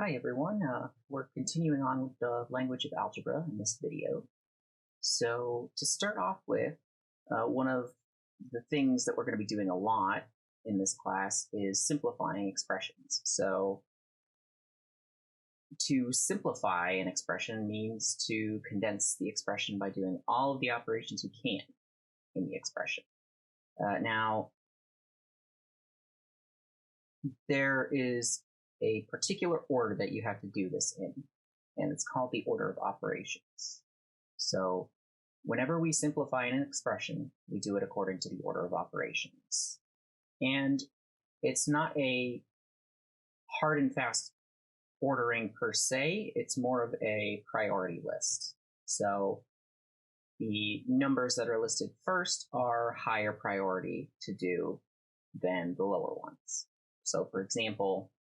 Hi everyone, we're continuing on with the language of algebra in this video. So to start off with, one of the things that we're going to be doing a lot in this class is simplifying expressions. So to simplify an expression means to condense the expression by doing all of the operations we can in the expression. Now, there is a particular order that you have to do this in, and it's called the order of operations. So whenever we simplify an expression, we do it according to the order of operations. And it's not a hard and fast ordering per se, it's more of a priority list. So the numbers that are listed first are higher priority to do than the lower ones. So for example,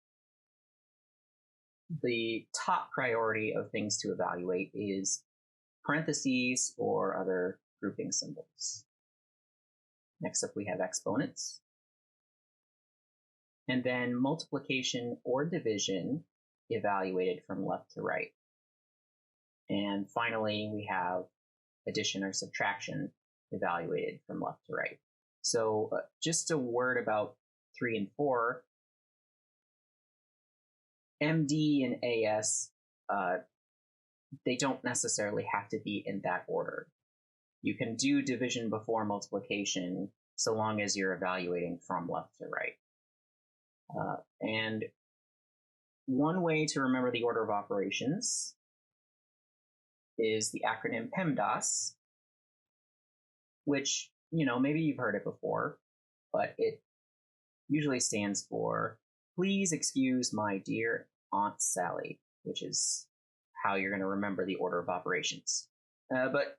the top priority of things to evaluate is parentheses or other grouping symbols. Next up we have exponents. And then multiplication or division evaluated from left to right. And finally we have addition or subtraction evaluated from left to right. So just a word about 3 and 4. MD and AS, they don't necessarily have to be in that order. You can do division before multiplication so long as you're evaluating from left to right. And one way to remember the order of operations is the acronym PEMDAS, which, maybe you've heard it before, but it usually stands for Please Excuse My Dear Aunt Sally, which is how you're going to remember the order of operations. But,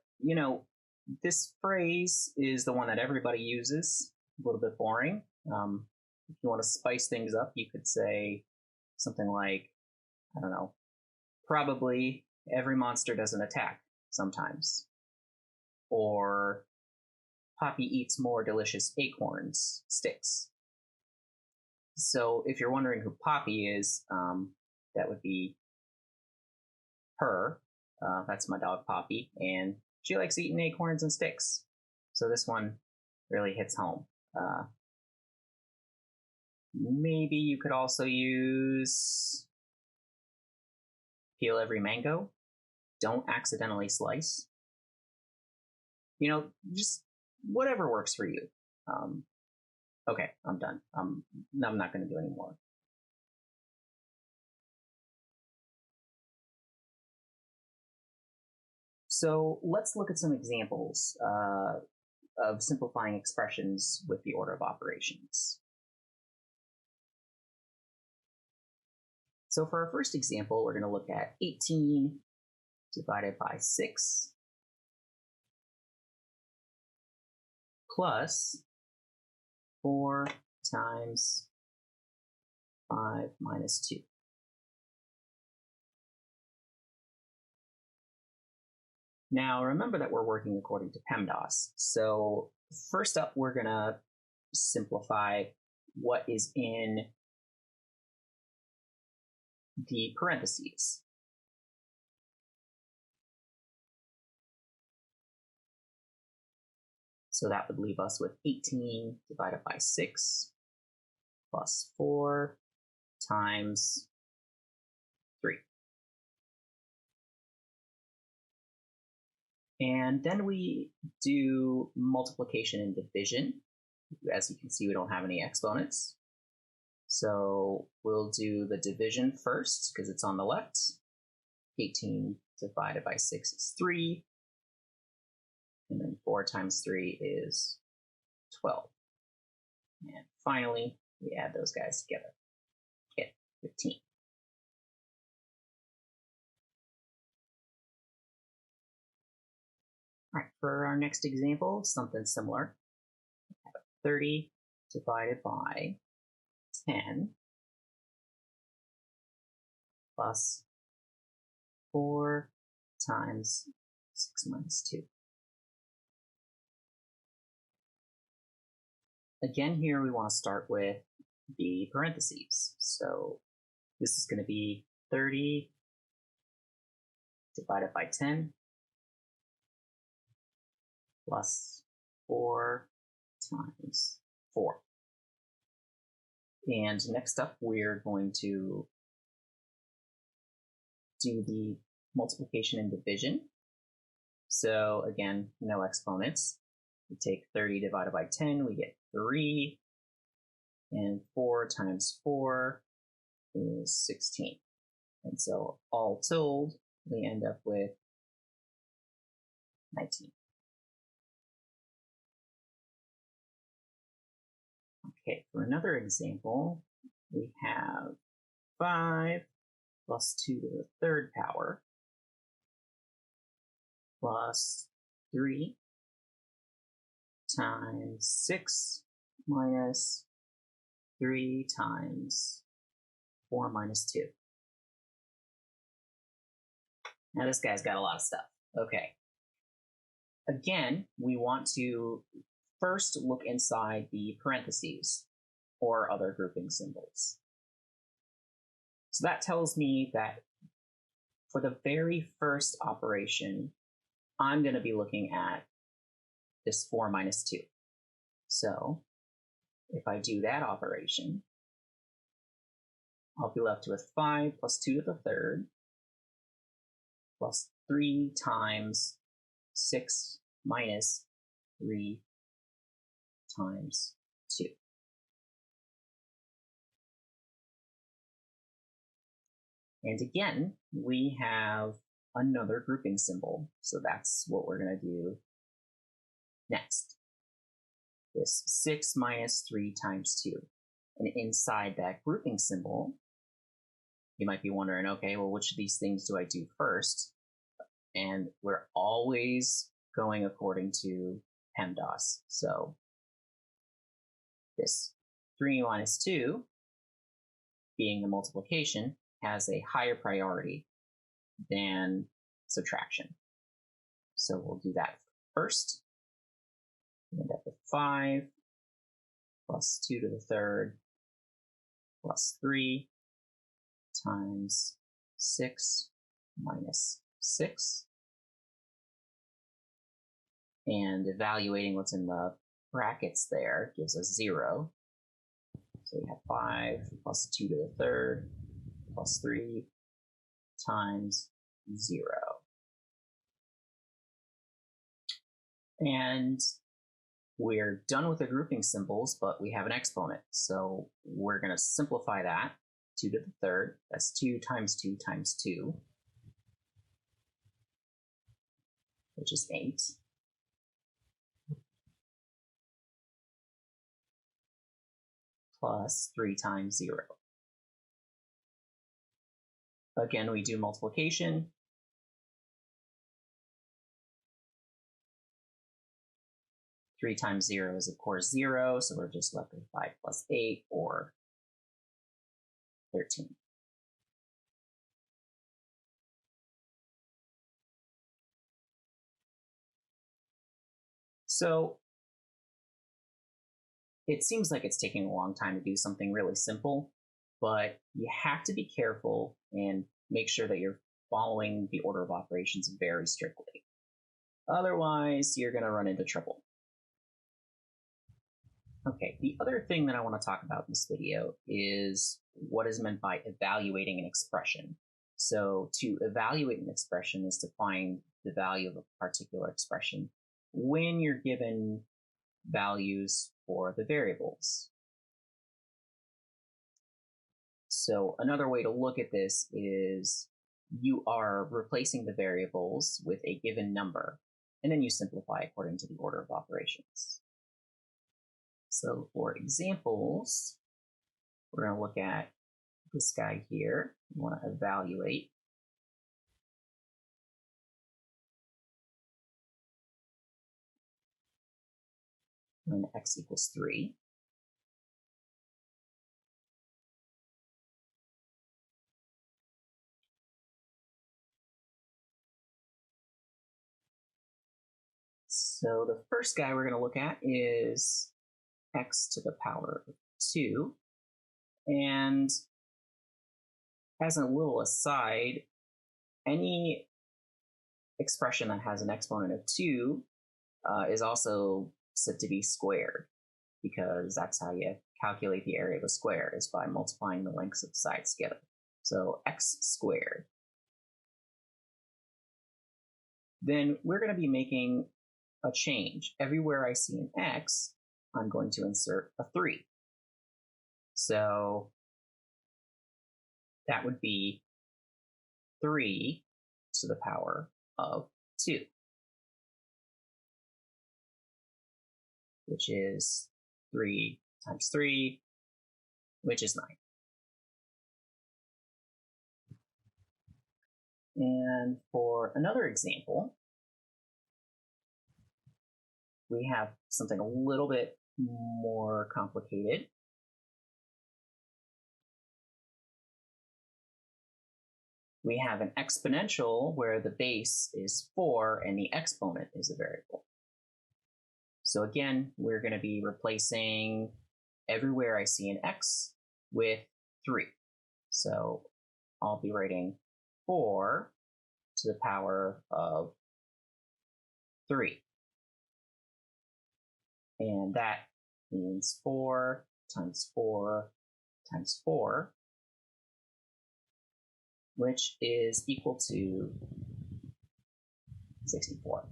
this phrase is the one that everybody uses, a little bit boring. If you want to spice things up, you could say something like, I don't know, probably every monster doesn't attack sometimes. Or Poppy eats more delicious acorns, sticks. So if you're wondering who Poppy is, that would be her. That's my dog Poppy, and she likes eating acorns and sticks. So this one really hits home. Maybe you could also use peel every mango. Don't accidentally slice. Just whatever works for you. Okay, I'm done. I'm not going to do any more. So let's look at some examples of simplifying expressions with the order of operations. So for our first example, we're going to look at 18 divided by 6 plus 4 times 5 minus 2. Now remember that we're working according to PEMDAS. So first up, we're going to simplify what is in the parentheses. So that would leave us with 18 divided by 6 plus 4 times 3. And then we do multiplication and division. As you can see, we don't have any exponents. So we'll do the division first because it's on the left. 18 divided by 6 is 3. And then 4 times 3 is 12. And finally, we add those guys together. Get 15. All right, for our next example, something similar. 30 divided by 10 plus 4 times 6 minus 2. Again, here we want to start with the parentheses. So this is going to be 30 divided by 10 plus 4 times 4. And next up, we're going to do the multiplication and division. So again, no exponents. We take 30 divided by 10, we get 3, and 4 times 4 is 16. And so all told, we end up with 19. Okay, for another example, we have 5 plus 2 to the third power plus 3 times 6 minus 3 times 4 minus 2. Now this guy's got a lot of stuff. Okay. Again, we want to first look inside the parentheses or other grouping symbols. So that tells me that for the very first operation, I'm going to be looking at this 4 minus 2. So if I do that operation, I'll be left with 5 plus 2 to the third plus 3 times 6 minus 3 times 2. And again, we have another grouping symbol. So that's what we're going to do next. This 6 minus 3 times 2. And inside that grouping symbol, you might be wondering, okay, well, which of these things do I do first? And we're always going according to PEMDAS. So this 3 minus 2, being the multiplication, has a higher priority than subtraction. So we'll do that first. We end up with 5 plus 2 to the third plus 3 times 6 minus 6. And evaluating what's in the brackets there gives us 0. So we have 5 plus 2 to the third plus 3 times 0. And we're done with the grouping symbols, but we have an exponent. So we're going to simplify that. 2 to the third, that's 2 times 2 times 2, which is 8. Plus 3 times 0. Again, we do multiplication. Three times 0 is, of course, 0, so we're just left with 5 plus 8, or 13. So it seems like it's taking a long time to do something really simple, but you have to be careful and make sure that you're following the order of operations very strictly. Otherwise, you're going to run into trouble. Okay, the other thing that I want to talk about in this video is what is meant by evaluating an expression. So to evaluate an expression is to find the value of a particular expression when you're given values for the variables. So another way to look at this is you are replacing the variables with a given number, and then you simplify according to the order of operations. So for examples, we're going to look at this guy here. We want to evaluate. When x equals 3. So the first guy we're going to look at is x to the power of 2. And As a little aside, any expression that has an exponent of 2 is also said to be squared, because that's how you calculate the area of a square, is by multiplying the lengths of the sides together. So x squared. Then we're going to be making a change. Everywhere I see an x, I'm going to insert a 3. So that would be 3 to the power of 2, which is 3 times 3, which is 9. And for another example, we have something a little bit more complicated. We have an exponential where the base is 4 and the exponent is a variable. So again, we're going to be replacing everywhere I see an x with 3. So I'll be writing 4 to the power of 3. And that means 4 times 4 times 4, which is equal to 64.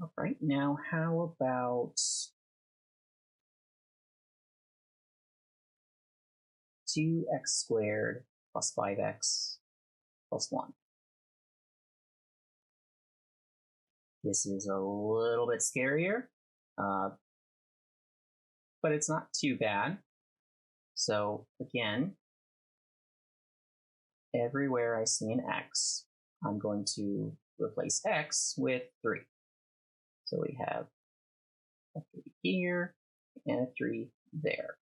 All right, now how about 2x squared plus 5x plus 1? This is a little bit scarier, but it's not too bad. So again, everywhere I see an x, I'm going to replace x with 3. So we have a 3 here and a 3 there.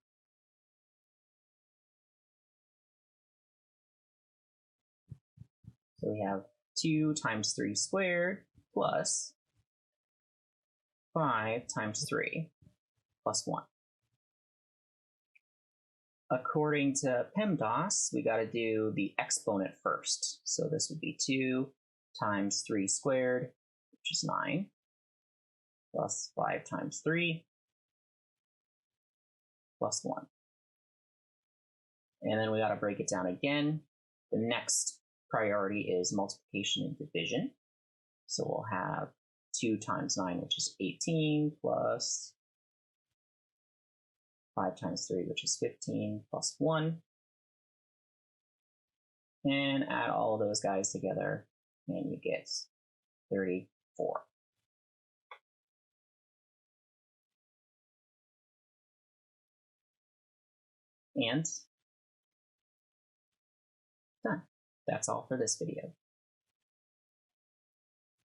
So we have 2 times 3 squared plus 5 times 3 plus 1. According to PEMDAS, we got to do the exponent first. So this would be 2 times 3 squared, which is 9, plus 5 times 3, plus 1. And then we got to break it down again. The next priority is multiplication and division. So we'll have 2 times 9, which is 18, plus 5 times 3, which is 15, plus 1. And add all of those guys together, and you get 34. And done. That's all for this video.